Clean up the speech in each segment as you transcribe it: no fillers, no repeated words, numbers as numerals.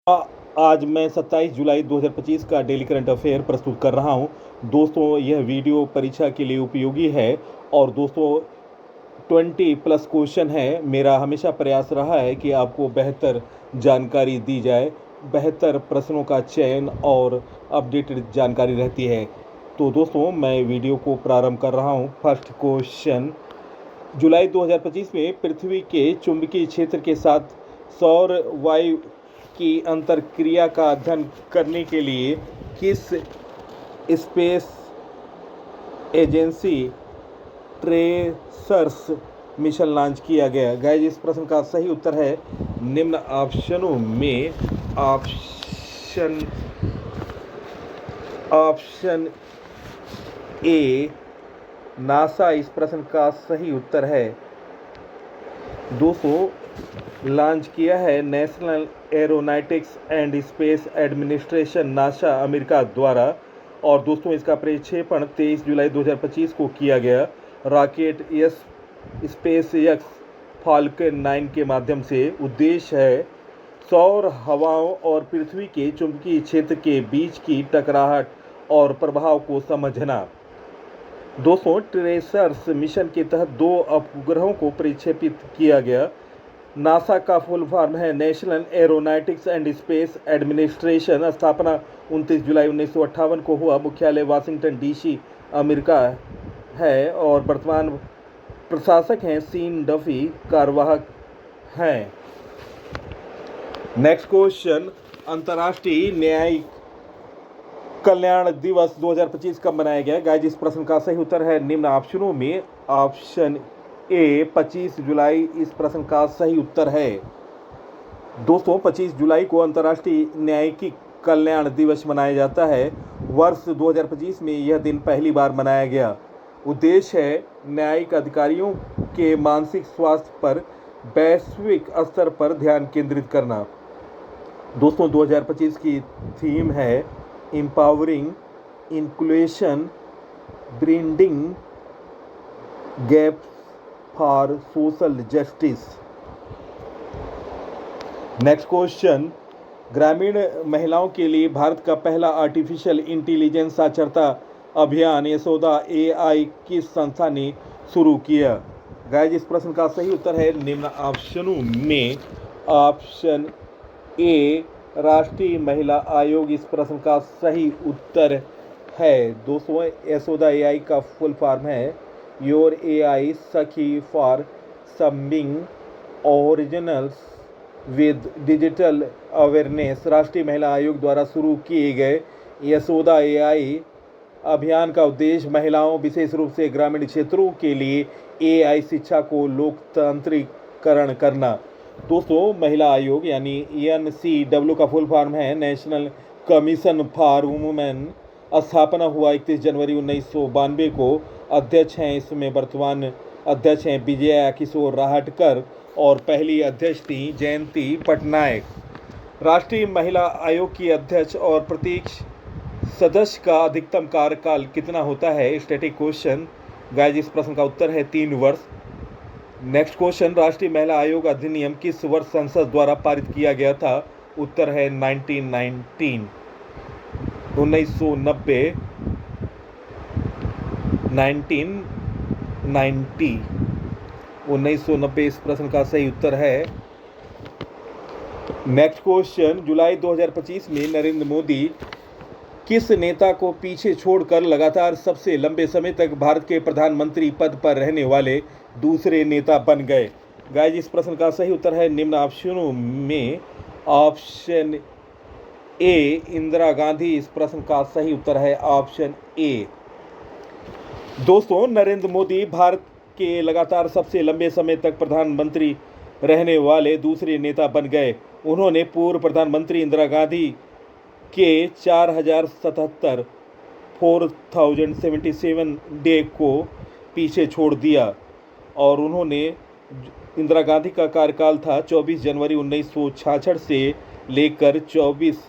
आ- आज मैं 27 जुलाई 2025 का डेली करंट अफेयर प्रस्तुत कर रहा हूं। दोस्तों, यह वीडियो परीक्षा के लिए उपयोगी है और दोस्तों 20 प्लस क्वेश्चन है। मेरा हमेशा प्रयास रहा है कि आपको बेहतर जानकारी दी जाए, बेहतर प्रश्नों का चयन और अपडेटेड जानकारी रहती है। तो दोस्तों, मैं वीडियो को प्रारंभ कर रहा हूं। फर्स्ट क्वेश्चन, जुलाई 2025 में पृथ्वी के चुंबकीय क्षेत्र के साथ सौर वायु की अंतरक्रिया का अध्ययन करने के लिए किस space agency tracers mission launch किया गया? गाइस, इस प्रश्न का सही उत्तर है निम्न ऑप्शनों में ऑप्शन ए नासा इस प्रश्न का सही उत्तर है। दोस्तों, लॉन्च किया है national aeronautics and space administration NASA America द्वारा। और दोस्तों, इसका प्रक्षेपण 23 जुलाई 2025 को किया गया रॉकेट स्पेस एक्स फाल्कन 9 के माध्यम से। उद्देश्य है सौर हवाओं और पृथ्वी के चुंबकीय क्षेत्र के बीच की टकराहट और प्रभाव को समझना। दोस्तों, ट्रेसर्स मिशन के तहत 2 उपग्रहों को प्रक्षेपित किया गया। नासा का फुल फॉर्म है national aeronautics and space administration. स्थापना 29 जुलाई 1958 को हुआ। मुख्यालय वाशिंगटन डीसी अमेरिका है और वर्तमान प्रशासक हैं सीन डफी, कार्यवाहक हैं। नेक्स्ट क्वेश्चन, अंतर्राष्ट्रीय न्यायिक कल्याण दिवस 2025 कब मनाया गया? गाइस, इस प्रश्न का सही उत्तर है निम्न ऑप्शनों में ऑप्शन ए 25 जुलाई इस प्रश्न का सही उत्तर है। दोस्तों, 25 जुलाई को अंतर्राष्ट्रीय न्यायिक कल्याण दिवस मनाया जाता है। वर्ष 2025 में यह दिन पहली बार मनाया गया। उद्देश्य है न्यायिक अधिकारियों के मानसिक स्वास्थ्य पर वैश्विक स्तर पर ध्यान केंद्रित करना। दोस्तों, 2025 की थीम है empowering inclusion, bridging gap for social justice. Next question, ग्रामीण महिलाओं के लिए भारत का पहला आर्टिफिशियल इंटेलिजेंस साक्षरता अभियान यशोदा AI किस संस्था ने शुरू किया? गाइस, इस प्रश्न का सही उत्तर है निम्न ऑप्शनों में ऑप्शन ए राष्ट्रीय महिला आयोग इस प्रश्न का सही उत्तर है। दोस्तों, यशोदा AI का फुल फॉर्म है योर AI सखी for summing originals with digital awareness. राष्ट्रीय महिला आयोग द्वारा शुरू किए गए यशोदा AI अभियान का उद्देश्य महिलाओं, विशेष रूप से ग्रामीण क्षेत्रों के लिए AI शिक्षा को लोकतांत्रिकरण करना। दोस्तों, महिला आयोग यानी NCW का फुल फॉर्म है नेशनल कमीशन फॉर वुमेन। स्थापना हुआ 31 जनवरी 1992 को। अध्यक्ष हैं इसमें वर्तमान अध्यक्ष हैं विजया किशोर राहटकर और पहली अध्यक्ष थी जयंती पटनायक। राष्ट्रीय महिला आयोग की अध्यक्ष और प्रत्येक सदस्य का अधिकतम कार्यकाल कितना होता है? Static question. गाइस, इस प्रश्न का उत्तर है 3 वर्ष। नेक्स्ट क्वेश्चन, राष्ट्रीय महिला आयोग अधिनियम किस वर्ष संसद द्वारा पारित किया गया था? उत्तर है 1990 1990 इस प्रश्न का सही उत्तर है। नेक्स्ट क्वेश्चन, जुलाई 2025 में नरेंद्र मोदी किस नेता को पीछे छोड़कर लगातार सबसे लंबे समय तक भारत के प्रधानमंत्री पद पर रहने वाले दूसरे नेता बन गए? गाइस, इस प्रश्न का सही उत्तर है निम्न ऑप्शनों में ऑप्शन ए इंदिरा गांधी इस प्रश्न का सही उत्तर है ऑप्शन ए। दोस्तों, नरेंद्र मोदी भारत के लगातार सबसे लंबे समय तक प्रधानमंत्री रहने वाले दूसरे नेता बन गए। उन्होंने पूर्व प्रधानमंत्री इंदिरा गांधी के 4077 डे को पीछे छोड़ दिया और उन्होंने इंदिरा गांधी का कार्यकाल था 24 जनवरी 1966 से लेकर 24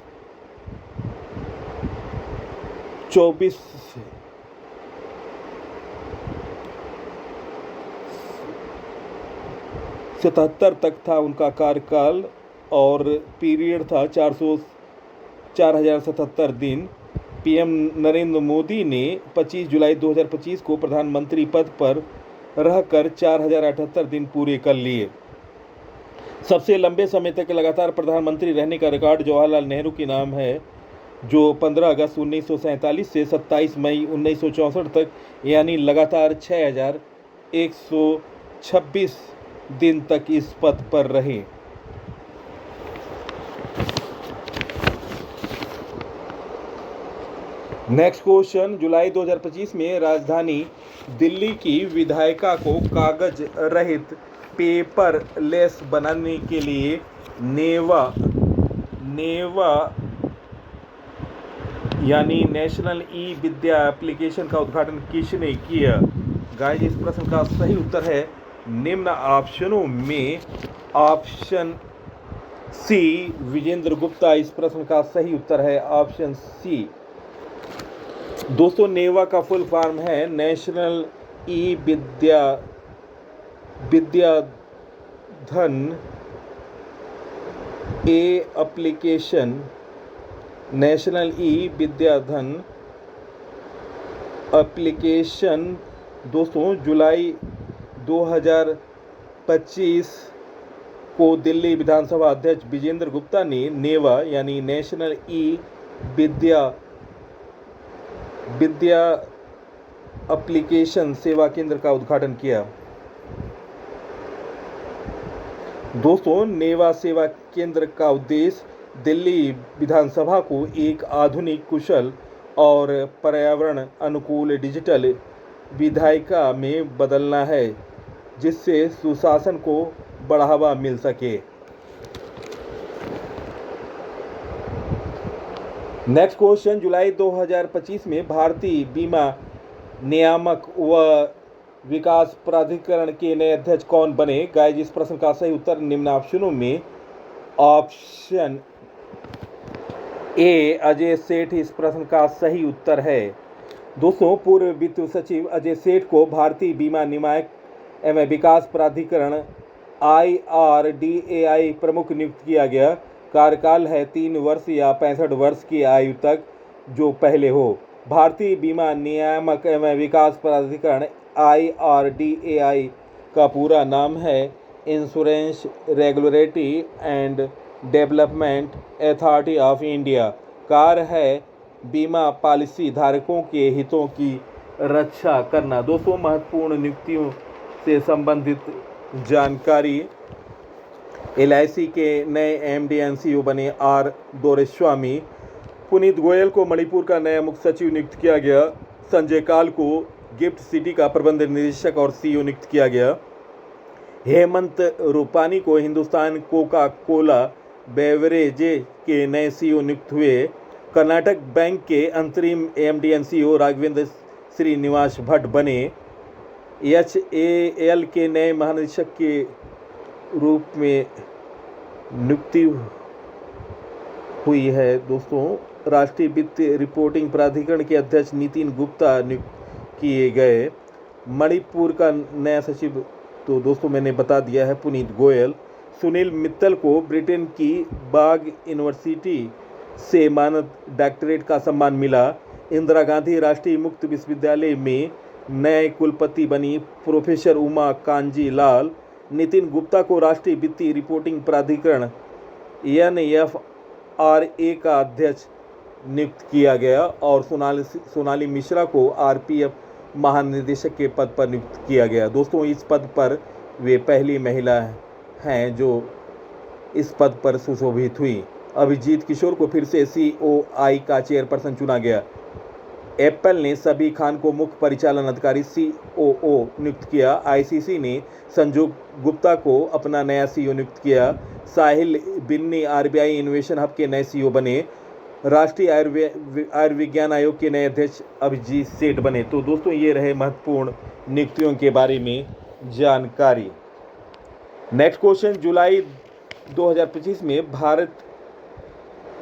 77 तक था उनका कार्यकाल। और पीरियड था 4077 दिन। पीएम नरेंद्र मोदी ने 25 जुलाई 2025 को प्रधानमंत्री पद पर रहकर 4078 दिन पूरे कर लिए। सबसे लंबे समय तक लगातार प्रधानमंत्री रहने का रिकॉर्ड जवाहरलाल नेहरू के नाम है, जो 15 अगस्त 1947 से 27 मई 1964 तक यानी लगातार 6126 दिन तक इस पद पर रहे। नेक्स्ट क्वेश्चन, जुलाई 2025 में राजधानी दिल्ली की विधायिका को कागज रहित पेपरलेस बनाने के लिए नेवा यानी नेशनल ई विद्या एप्लीकेशन का उद्घाटन किसने किया? गाइस, इस प्रश्न का सही उत्तर है निम्न ऑप्शनों में ऑप्शन सी विजेंद्र गुप्ता। इस प्रश्न का सही उत्तर है ऑप्शन सी। दोस्तों, नेवा का फुल फॉर्म है national e Vidyadhan application. National e Vidyadhan application दोस्तों जुलाई 2025 को दिल्ली विधानसभा अध्यक्ष विजेंद्र गुप्ता ने नेवा यानी नेशनल ई विद्या एप्लीकेशन सेवा केंद्र का उद्घाटन किया। दोस्तों, नेवा सेवा केंद्र का उद्देश्य दिल्ली विधानसभा को एक आधुनिक, कुशल और पर्यावरण अनुकूल डिजिटल विधायिका में बदलना है, जिससे सुशासन को बढ़ावा मिल सके। नेक्स्ट क्वेश्चन, जुलाई 2025 में भारतीय बीमा नियामक व विकास प्राधिकरण के नए अध्यक्ष कौन बने? गाइस, इस प्रश्न का सही उत्तर निम्न ऑप्शनों में ऑप्शन ए अजय सेठ इस प्रश्न का सही उत्तर है। दोस्तों, पूर्व वित्त सचिव अजय सेठ को भारतीय बीमा नियामक एवं विकास प्राधिकरण IRDAI प्रमुख नियुक्त किया गया। कार्यकाल है 3 वर्ष या 65 वर्ष की आयु तक, जो पहले हो। भारतीय बीमा नियामक एवं विकास प्राधिकरण IRDAI का पूरा नाम है insurance regulatory and development authority of India. कार्य है बीमा पॉलिसी धारकों के हितों की रक्षा करना। दोस्तों, महत्वपूर्ण नियुक्तियों से संबंधित जानकारी। LIC के नए MD NCO बने R दोरेस्वामी। पुनीत गोयल को मणिपुर का नया मुख्य सचिव नियुक्त किया गया। संजय काल को गिफ्ट सिटी का प्रबंध निदेशक और CEO नियुक्त किया गया। हेमंत रूपानी को हिंदुस्तान कोका कोला बेवरेज के नए CEO नियुक्त हुए। कर्नाटक बैंक के अंतरिम MD NCO राघवेंद्र श्रीनिवास भट्ट बने। HAL के नए महानिदेशक के रूप में नियुक्ति हुई है। दोस्तों, राष्ट्रीय वित्त रिपोर्टिंग प्राधिकरण के अध्यक्ष नितिन गुप्ता नियुक्त किए गए। मणिपुर का नया सचिव तो दोस्तों मैंने बता दिया है, पुनीत गोयल। सुनील मित्तल को ब्रिटेन की बाग यूनिवर्सिटी से मानद डॉक्टरेट का सम्मान मिला। इंदिरा गांधी राष्ट्रीय मुक्त विश्वविद्यालय में नए कुलपति बनी प्रोफेसर उमा कांजी लाल। नितिन गुप्ता को राष्ट्रीय वित्तीय रिपोर्टिंग प्राधिकरण NFRA का अध्यक्ष नियुक्त किया गया और सोनाली मिश्रा को RPF महानिदेशक के पद पर नियुक्त किया गया। दोस्तों, इस पद पर वे पहली महिला हैं जो इस पद पर सुशोभित हुई। अभिजीत किशोर को फिर से COI का चेयरपर्सन चुना गया। एप्पल ने सबी खान को मुख्य परिचालन अधिकारी COO नियुक्त किया। ICC ने संजू गुप्ता को अपना नया CEO नियुक्त किया। साहिल बिन्नी RBI इनोवेशन हब के नए CEO बने। राष्ट्रीय आयुर्विज्ञान आयोग के नए अध्यक्ष अभिजीत सेठ बने। तो दोस्तों, ये रहे महत्वपूर्ण नियुक्तियों के बारे में जानकारी। नेक्स्ट क्वेश्चन, जुलाई 2025 में भारत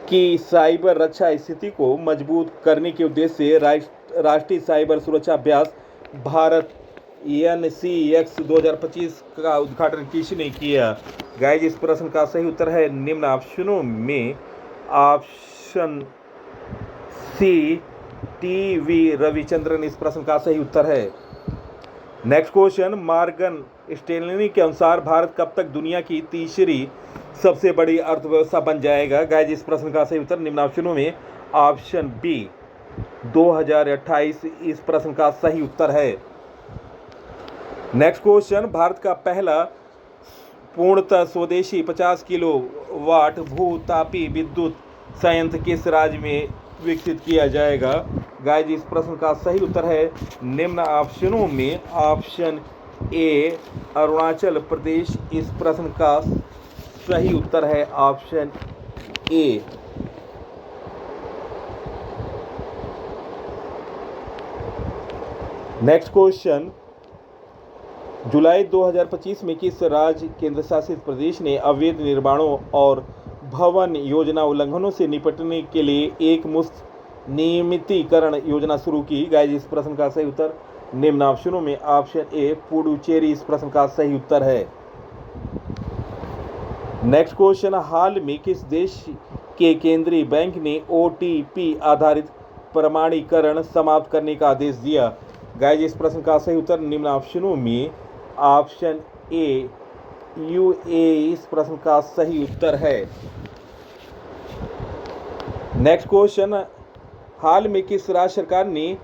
की साइबर रक्षा स्थिति को मजबूत करने के उद्देश्य से राष्ट्रीय साइबर सुरक्षा अभ्यास भारत NCX 2025 का उद्घाटन किसने किया? गाइज इस प्रश्न का सही उत्तर है निम्न ऑप्शनों में ऑप्शन सी TV रविचंद्रन इस प्रश्न का सही उत्तर है। नेक्स्ट क्वेश्चन, मॉर्गन स्टैनली के अनुसार भारत कब तक दुनिया की तीसरी सबसे बड़ी अर्थव्यवस्था बन जाएगा? गाइज इस प्रश्न का सही उत्तर निम्न ऑप्शनों में ऑप्शन बी 2028 इस प्रश्न का सही उत्तर है। नेक्स्ट क्वेश्चन, भारत का पहला पूर्णतः स्वदेशी 50 किलोवाट भूतापी विद्युत संयंत्र किस राज्य में विकसित किया जाएगा? गाइज इस प्रश्न का सही उत्तर है निम्न ऑप्शनों में ऑप्शन ए अरुणाचल प्रदेश इस प्रश्न का सही उत्तर है ऑप्शन ए। नेक्स्ट क्वेश्चन, जुलाई 2025 में किस राज्य केंद्र शासित प्रदेश ने अवैध निर्माणों और भवन योजना उल्लंघनों से निपटने के लिए एक मुश्त नियमितीकरण योजना शुरू की? गाइज इस प्रश्न का सही उत्तर निम्न ऑप्शनों में ऑप्शन ए पुडुचेरी इस प्रश्न का सही उत्तर है। नेक्स्ट क्वेश्चन, हाल में किस देश के केंद्रीय बैंक ने OTP आधारित प्रमाणीकरण समाप्त करने का आदेश दिया? गाइज इस प्रश्न का सही उत्तर निम्न ऑप्शनों में ऑप्शन ए UAE इस प्रश्न का सही उत्तर है। नेक्स्ट क्वेश्चन, हाल में किस राज्य सरकार ने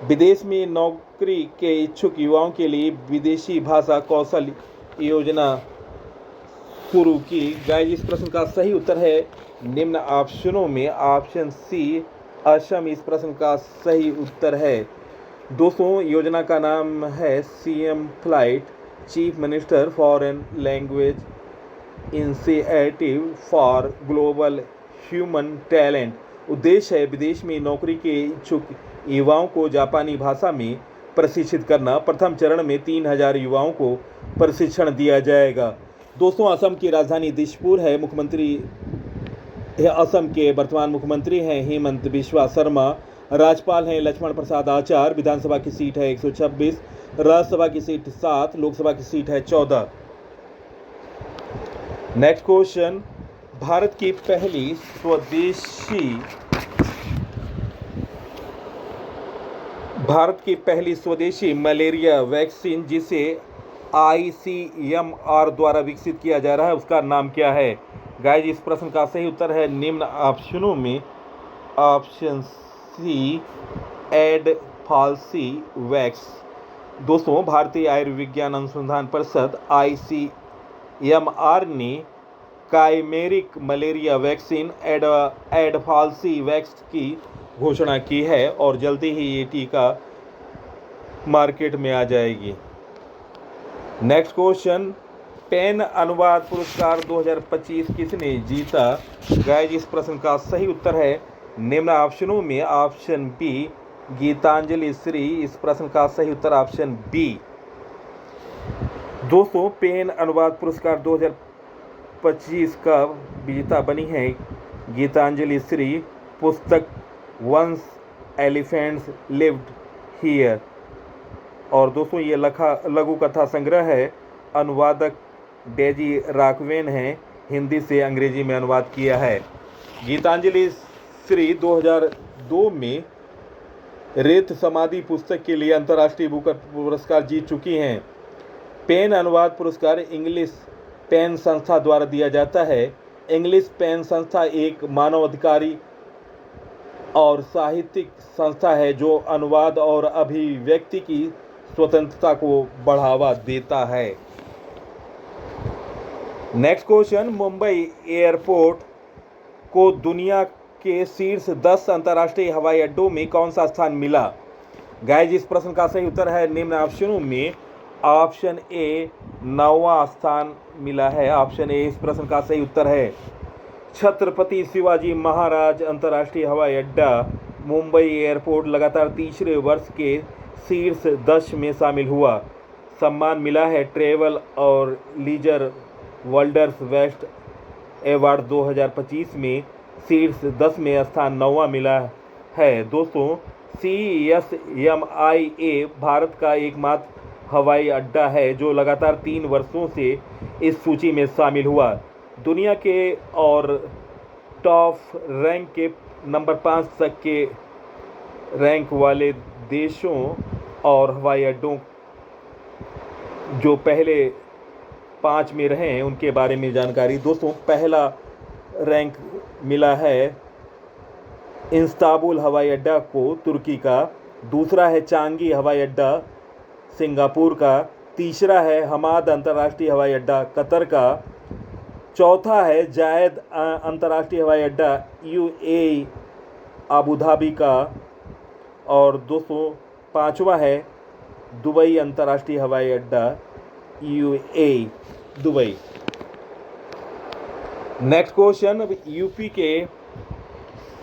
विदेश में नौकरी के इच्छुक युवाओं के लिए विदेशी भाषा कौशल योजना शुरू की? गाइज इस प्रश्न का सही उत्तर है निम्न ऑप्शनों में ऑप्शन सी असम इस प्रश्न का सही उत्तर है। दोस्तों, योजना का नाम है CM flight chief minister foreign language initiative for global human talent. उद्देश्य है विदेश में नौकरी के इच्छुक युवाओं को जापानी भाषा में प्रशिक्षित करना। प्रथम चरण में 3000 युवाओं को प्रशिक्षण दिया जाएगा। दोस्तों, असम की राजधानी दिसपुर है। असम के वर्तमान मुख्यमंत्री हैं हेमंत बिस्वा शर्मा। राज्यपाल हैं लक्ष्मण प्रसाद आचार्य। विधानसभा की सीट है 126, राज्यसभा की सीट 7, लोकसभा की सीट है 14। नेक्स्ट क्वेश्चन, भारत की पहली स्वदेशी मलेरिया वैक्सीन जिसे ICMR द्वारा विकसित किया जा रहा है उसका नाम क्या है? गाइज इस प्रश्न का सही उत्तर है निम्न ऑप्शनों में ऑप्शन सी एडफाल्सी वैक्स। दोस्तों, भारतीय आयुर्विज्ञान अनुसंधान परिषद ICMR ने काइमेरिक मलेरिया वैक्सीन एडफाल्सी वैक्स की घोषणा की है और जल्दी ही ये टीका मार्केट में आ जाएगी। नेक्स्ट क्वेश्चन, पेन अनुवाद पुरस्कार 2025 किसने जीता? गाइज इस प्रश्न का सही उत्तर है निम्न ऑप्शनों में ऑप्शन बी गीतांजलि श्री इस प्रश्न का सही उत्तर ऑप्शन बी। दोस्तों, पेन अनुवाद पुरस्कार 2025 का विजेता बनी है गीतांजलि श्री। पुस्तक वंस एलिफेंट्स लिव्ड हियर। और दोस्तों, ये लघु कथा संग्रह है। अनुवादक डेजी राघवेन हैं। हिंदी से अंग्रेजी में अनुवाद किया है। गीतांजलि श्री 2002 में रेत समाधि पुस्तक के लिए अंतर्राष्ट्रीय बुकर पुरस्कार जीत चुकी हैं। पेन अनुवाद पुरस्कार इंग्लिश पेन संस्था द्वारा दिया जाता है। इंग्लिश पेन संस्था एक मानवाधिकारी और साहित्यिक संस्था है जो अनुवाद और अभिव्यक्ति की स्वतंत्रता को बढ़ावा देता है। नेक्स्ट क्वेश्चन, मुंबई एयरपोर्ट को दुनिया के शीर्ष 10 अंतर्राष्ट्रीय हवाई अड्डों में कौन सा स्थान मिला? गाइज इस प्रश्न का सही उत्तर है निम्न ऑप्शनों में ऑप्शन ए 9वां स्थान मिला है। ऑप्शन ए इस प्रश्न का सही उत्तर है। छत्रपति शिवाजी महाराज अंतर्राष्ट्रीय हवाई अड्डा मुंबई एयरपोर्ट लगातार तीसरे वर्ष के शीर्ष 10 में शामिल हुआ। सम्मान मिला है ट्रेवल और लीजर वर्ल्ड्स बेस्ट अवार्ड 2025 में शीर्ष 10 में स्थान 9वां मिला है। दोस्तों, CSMIA भारत का एकमात्र हवाई अड्डा है जो लगातार 3 वर्षों से इस सूची में शामिल हुआ। दुनिया के और टॉप रैंक के नंबर 5 तक के रैंक वाले देशों और हवाई अड्डों जो पहले 5 में रहे हैं उनके बारे में जानकारी। दोस्तों, पहला रैंक मिला है इस्तांबुल हवाई अड्डा को तुर्की का, दूसरा है चांगी हवाई अड्डा सिंगापुर का, तीसरा है हमाद अंतर्राष्ट्रीय हवाई अड्डा कतर का, चौथा है जायद अंतर्राष्ट्रीय हवाई अड्डा UAE अबू धाबी का, और दोस्तों पाँचवा है दुबई अंतर्राष्ट्रीय हवाई अड्डा UAE Dubai. Next question, UP के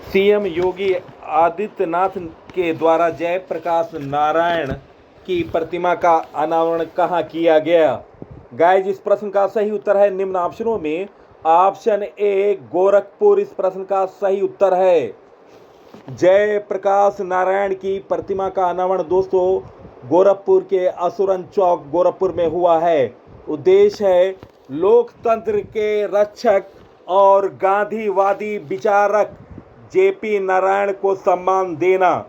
CM योगी आदित्यनाथ के द्वारा जयप्रकाश नारायण की प्रतिमा का अनावरण कहाँ किया गया? गाइज, इस प्रश्न का सही उत्तर है निम्न ऑप्शनों में ऑप्शन ए गोरखपुर इस प्रश्न का सही उत्तर है। जयप्रकाश नारायण की प्रतिमा का अनावरण दोस्तों गोरखपुर के असुरन चौक गोरखपुर में हुआ है। उद्देश्य है लोकतंत्र के रक्षक और गांधीवादी विचारक JP नारायण को सम्मान देना।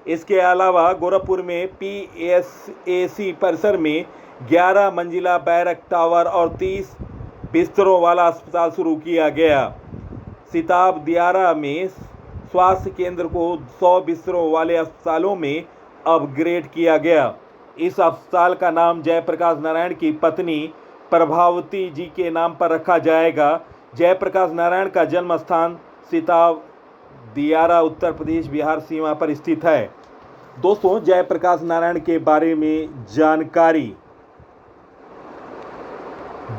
इसके अलावा गोरखपुर में PSAC परिसर में 11 मंजिला बैरक टावर और 30 बिस्तरों वाला अस्पताल शुरू किया गया। सिताब दियारा में स्वास्थ्य केंद्र को 100 बिस्तरों वाले अस्पतालों में अपग्रेड किया गया। इस अस्पताल का नाम जयप्रकाश नारायण की पत्नी प्रभावती जी के नाम पर रखा जाएगा। जयप्रकाश नारायण का जन्म स्थान सिताब दियारा उत्तर प्रदेश बिहार सीमा पर स्थित है। दोस्तों, जयप्रकाश नारायण के बारे में जानकारी।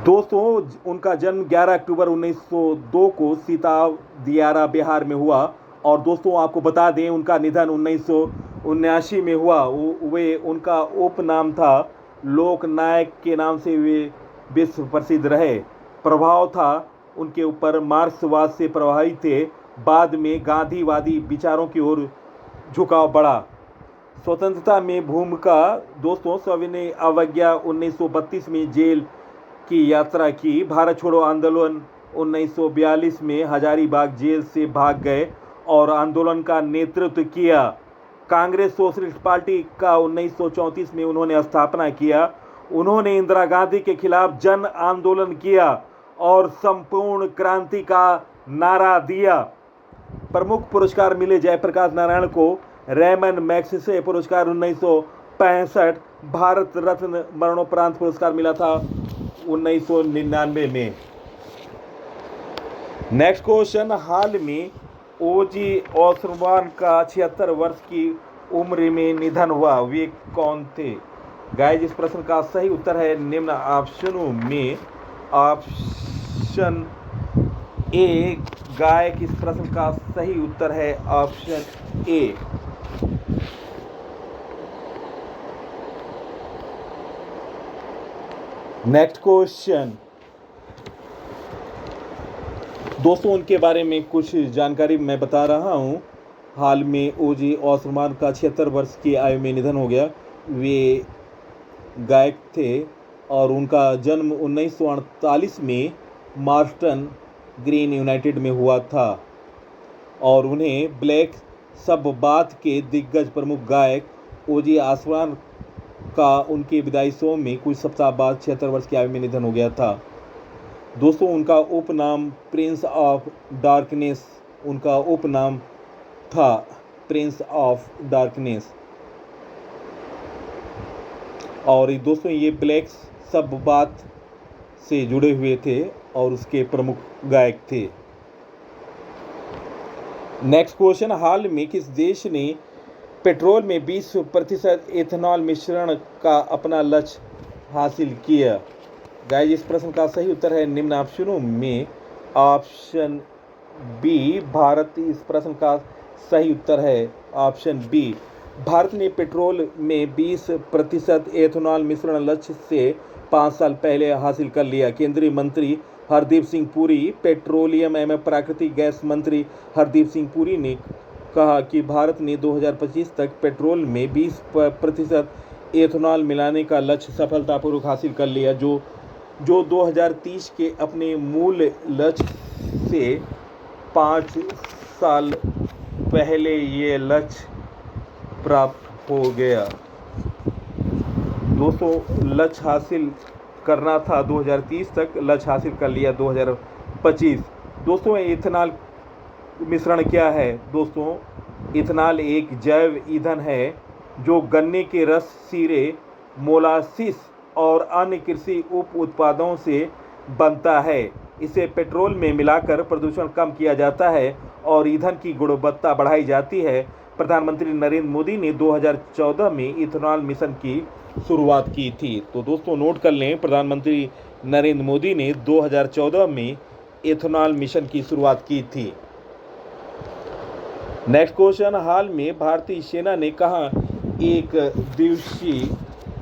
दोस्तों, उनका जन्म 11 अक्टूबर 1902 को सिताब दियारा बिहार में हुआ। और दोस्तों आपको बता दें उनका निधन 1979 में हुआ। उनका उपनाम था लोकनायक के नाम से वे विश्व प्रसिद्ध रहे। प्रभाव था उनके ऊपर मार्क्सवाद से प्रभावित थे। बाद में गांधीवादी विचारों की ओर झुकाव बढ़ा। स्वतंत्रता में भूमिका दोस्तों, सविनय अवज्ञा 1932 में जेल की यात्रा की। भारत छोड़ो आंदोलन 1942 में हजारीबाग जेल से भाग गए और आंदोलन का नेतृत्व किया। कांग्रेस सोशलिस्ट पार्टी का 1934 में उन्होंने स्थापना किया। उन्होंने इंदिरा गांधी के खिलाफ जन आंदोलन किया और संपूर्ण क्रांति का नारा दिया। प्रमुख पुरस्कार मिले जयप्रकाश नारायण को रेमन मैग्सेसे पुरस्कार 1965, भारत रत्न मरणोपरांत पुरस्कार मिला था 1999 में। नेक्स्ट क्वेश्चन, हाल में ओजी ऑसरमान का 76 वर्ष की उम्र में निधन हुआ, वे कौन थे? गाइज, इस प्रश्न का सही उत्तर है निम्न ऑप्शनों में ऑप्शन ए गायक। इस प्रश्न का सही उत्तर है ऑप्शन ए। नेक्स्ट क्वेश्चन, दोस्तों उनके बारे में कुछ जानकारी मैं बता रहा हूं। हाल में ओजी ऑसरमान का 76 वर्ष की आयु में निधन हो गया। वे गायक थे और उनका जन्म 1948 में मार्स्टन ग्रीन यूनाइटेड में हुआ था और उन्हें ब्लैक सबबाथ के दिग्गज प्रमुख गायक ओजी ऑसबॉर्न का उनके विदाई शो में कुछ सप्ताह बाद 76 वर्ष की आयु में निधन हो गया था। दोस्तों, उनका उपनाम प्रिंस ऑफ डार्कनेस, उनका उपनाम था प्रिंस ऑफ डार्कनेस। और दोस्तों ये ब्लैक सबबाथ से जुड़े हुए थे और उसके प्रमुख गायक थे। नेक्स्ट क्वेश्चन, हाल में किस देश ने पेट्रोल में 20% एथेनॉल मिश्रण का अपना लक्ष्य हासिल किया? गाइस, इस प्रश्न का सही उत्तर है निम्न ऑप्शनों में ऑप्शन बी भारत। इस प्रश्न का सही उत्तर है ऑप्शन बी। भारत ने पेट्रोल में 20% एथेनॉल मिश्रण लक्ष्य से 5 साल पहले हासिल कर लिया। केंद्रीय मंत्री हरदीप सिंह पुरी, पेट्रोलियम एवं प्राकृतिक गैस मंत्री हरदीप सिंह पुरी ने कहा कि भारत ने 2025 तक पेट्रोल में 20% एथेनॉल मिलाने का लक्ष्य सफलतापूर्वक हासिल कर लिया, जो 2030 के अपने मूल लक्ष्य से 5 साल पहले ये लक्ष्य प्राप्त हो गया। दोस्तों, लक्ष्य हासिल करना था 2030 तक, लक्ष्य हासिल कर लिया 2025। दोस्तों, इथेनॉल मिश्रण क्या है? दोस्तों, इथेनॉल एक जैव ईंधन है जो गन्ने के रस, सीरे, मोलासिस और अन्य कृषि उप उत्पादों से बनता है। इसे पेट्रोल में मिलाकर प्रदूषण कम किया जाता है और ईंधन की गुणवत्ता बढ़ाई जाती है। प्रधानमंत्री नरेंद्र मोदी ने 2014 में इथेनॉल मिशन की शुरुआत की थी। तो दोस्तों, नोट कर लें, प्रधानमंत्री नरेंद्र मोदी ने 2014 में इथेनॉल मिशन की शुरुआत की थी। नेक्स्ट क्वेश्चन, हाल में भारतीय सेना ने कहाँ एक दिवसीय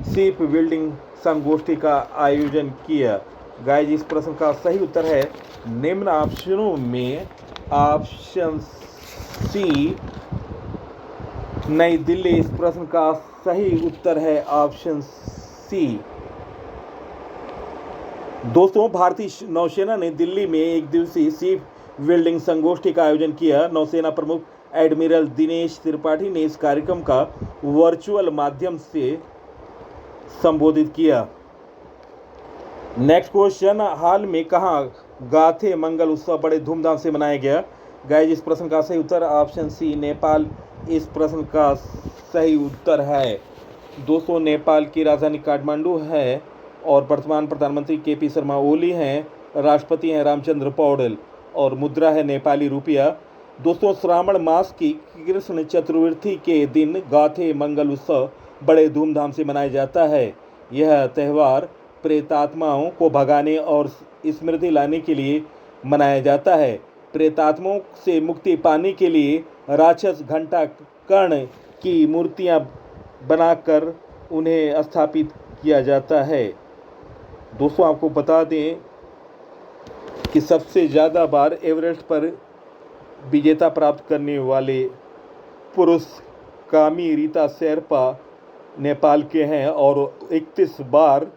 शिप बिल्डिंग संगोष्ठी का आयोजन किया? गाइस, इस प्रश्न का सही उत्तर है निम्न ऑप्शनों में ऑप्शन सी, नई दिल्ली। इस प्रश्न का सही उत्तर है ऑप्शन सी। दोस्तों, भारतीय नौसेना ने दिल्ली में एक दिवसीय शिप बिल्डिंग संगोष्ठी का आयोजन किया। नौसेना प्रमुख एडमिरल दिनेश त्रिपाठी ने इस कार्यक्रम का वर्चुअल माध्यम से संबोधित किया। नेक्स्ट क्वेश्चन, हाल में कहाँ गाथे मंगल उत्सव बड़े धूमधाम से मनाया गया? गाइस, इस प्रश्न का सही उत्तर ऑप्शन सी, नेपाल। इस प्रश्न का सही उत्तर है। दोस्तों, नेपाल की राजधानी काठमांडू है और वर्तमान प्रधानमंत्री केपी शर्मा ओली हैं, राष्ट्रपति हैं रामचंद्र पौडेल और मुद्रा है नेपाली रुपया। दोस्तों, श्रावण मास की कृष्ण चतुर्थी के दिन गाथे मंगल उत्सव बड़े धूमधाम से मनाया जाता है। यह त्यौहार प्रेतात्माओं को भगाने और स्मृति लाने के लिए मनाया जाता है। प्रेतात्माओं से मुक्ति पाने के लिए राक्षस घंटा कर्ण की मूर्तियां बनाकर उन्हें स्थापित किया जाता है। दोस्तों, आपको बता दें कि सबसे ज़्यादा बार एवरेस्ट पर विजेता प्राप्त करने वाले पुरुष कामी रीता शेरपा नेपाल के हैं और 31 बार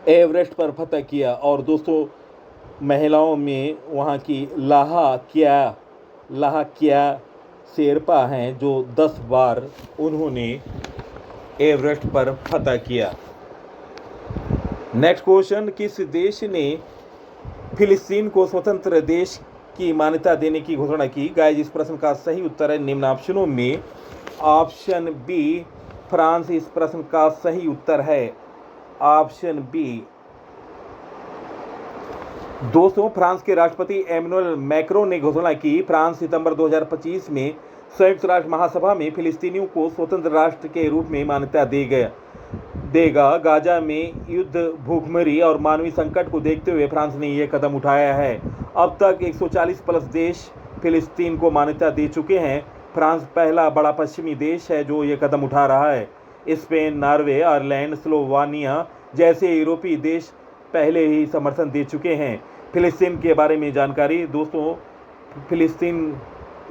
एवरेस्ट पर फतह किया। और दोस्तों, महिलाओं में वहाँ की लाहा क्या शेरपा हैं जो 10 बार उन्होंने एवरेस्ट पर फतह किया। नेक्स्ट क्वेश्चन, किस देश ने फिलिस्तीन को स्वतंत्र देश की मान्यता देने की घोषणा की? गाइस, इस प्रश्न का सही उत्तर है निम्न ऑप्शनों में ऑप्शन बी, फ्रांस। इस प्रश्न का सही उत्तर है ऑप्शन बी। दोस्तों, फ्रांस के राष्ट्रपति एमेनुएल मैक्रों ने घोषणा की फ्रांस सितंबर 2025 में संयुक्त राष्ट्र महासभा में फिलिस्तीनियों को स्वतंत्र राष्ट्र के रूप में मान्यता देगा। गाजा में युद्ध, भूखमरी और मानवीय संकट को देखते हुए फ्रांस ने यह कदम उठाया है। अब तक 140 प्लस देश फिलिस्तीन को मान्यता दे चुके हैं। फ्रांस पहला बड़ा पश्चिमी देश है जो ये कदम उठा रहा है। स्पेन, नॉर्वे, आयरलैंड, स्लोवानिया जैसे यूरोपीय देश पहले ही समर्थन दे चुके हैं। फिलिस्तीन के बारे में जानकारी। दोस्तों, फिलिस्तीन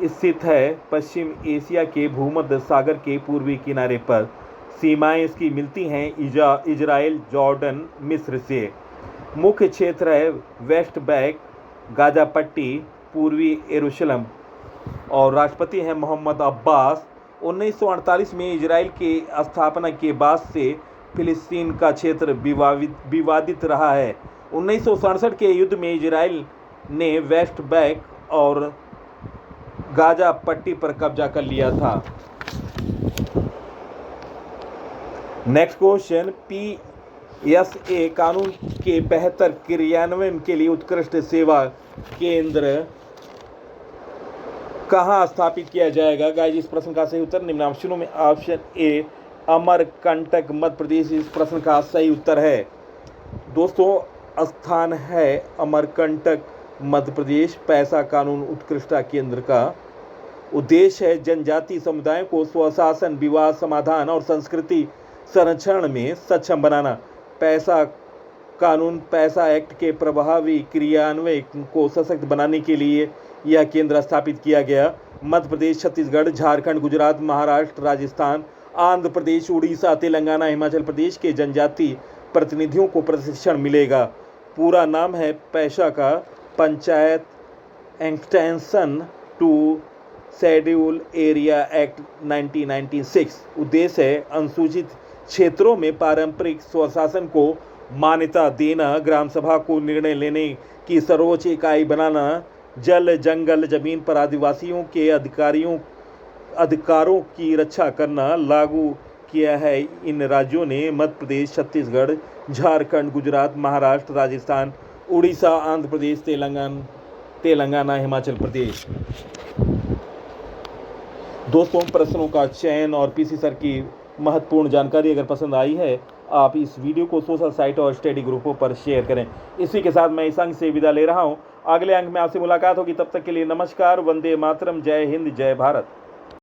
स्थित है पश्चिम एशिया के भूमध्य सागर के पूर्वी किनारे पर। सीमाएं इसकी मिलती हैं इजराइल, जॉर्डन, मिस्र से। मुख्य क्षेत्र है वेस्ट बैंक, गाजा पट्टी, पूर्वी यरूशलेम और राष्ट्रपति हैं मोहम्मद अब्बास। 1948 में इजराइल के स्थापना के बाद से फिलिस्तीन का क्षेत्र विवादित रहा है। 1967 के युद्ध में इजराइल ने वेस्ट बैंक और गाजा पट्टी पर कब्जा कर लिया था। नेक्स्ट क्वेश्चन, PSA कानून के बेहतर क्रियान्वयन के लिए उत्कृष्ट सेवा केंद्र कहाँ स्थापित किया जाएगा? गाइस, इस प्रश्न का सही उत्तर निम्न ऑप्शनों में ऑप्शन ए, अमरकंटक, मध्य प्रदेश। इस प्रश्न का सही उत्तर है। दोस्तों, स्थान है अमरकंटक, मध्य प्रदेश। पैसा कानून उत्कृष्टता केंद्र का उद्देश्य है जनजातीय समुदायों को स्वशासन, विवाद समाधान और संस्कृति संरक्षण में सक्षम बनाना। पैसा कानून, पैसा एक्ट के प्रभावी क्रियान्वयन को सशक्त बनाने के लिए यह केंद्र स्थापित किया गया। मध्य प्रदेश, छत्तीसगढ़, झारखंड, गुजरात, महाराष्ट्र, राजस्थान, आंध्र प्रदेश, उड़ीसा, तेलंगाना, हिमाचल प्रदेश के जनजातीय प्रतिनिधियों को प्रशिक्षण मिलेगा। पूरा नाम है पैशा का Panchayat extension to schedule area act 1996। उद्देश्य है अनुसूचित क्षेत्रों में पारंपरिक स्वशासन को मान्यता देना, ग्राम सभा को निर्णय लेने की सर्वोच्च इकाई बनाना, जल जंगल जमीन पर आदिवासियों के अधिकारों की रक्षा करना। लागू किया है इन राज्यों ने मध्य प्रदेश, छत्तीसगढ़, झारखंड, गुजरात, महाराष्ट्र, राजस्थान, उड़ीसा, आंध्र प्रदेश, तेलंगाना, हिमाचल प्रदेश। दोस्तों, प्रश्नों का चयन और पीसी सर की महत्वपूर्ण जानकारी अगर पसंद आई है, आप इस वीडियो को सोशल साइट और स्टडी ग्रुपों पर शेयर करें। इसी के साथ मैं इस अंक से विदा ले रहा हूं। अगले अंक में आपसे मुलाकात होगी, तब तक के लिए नमस्कार। वंदे मातरम। जय हिंद, जय भारत।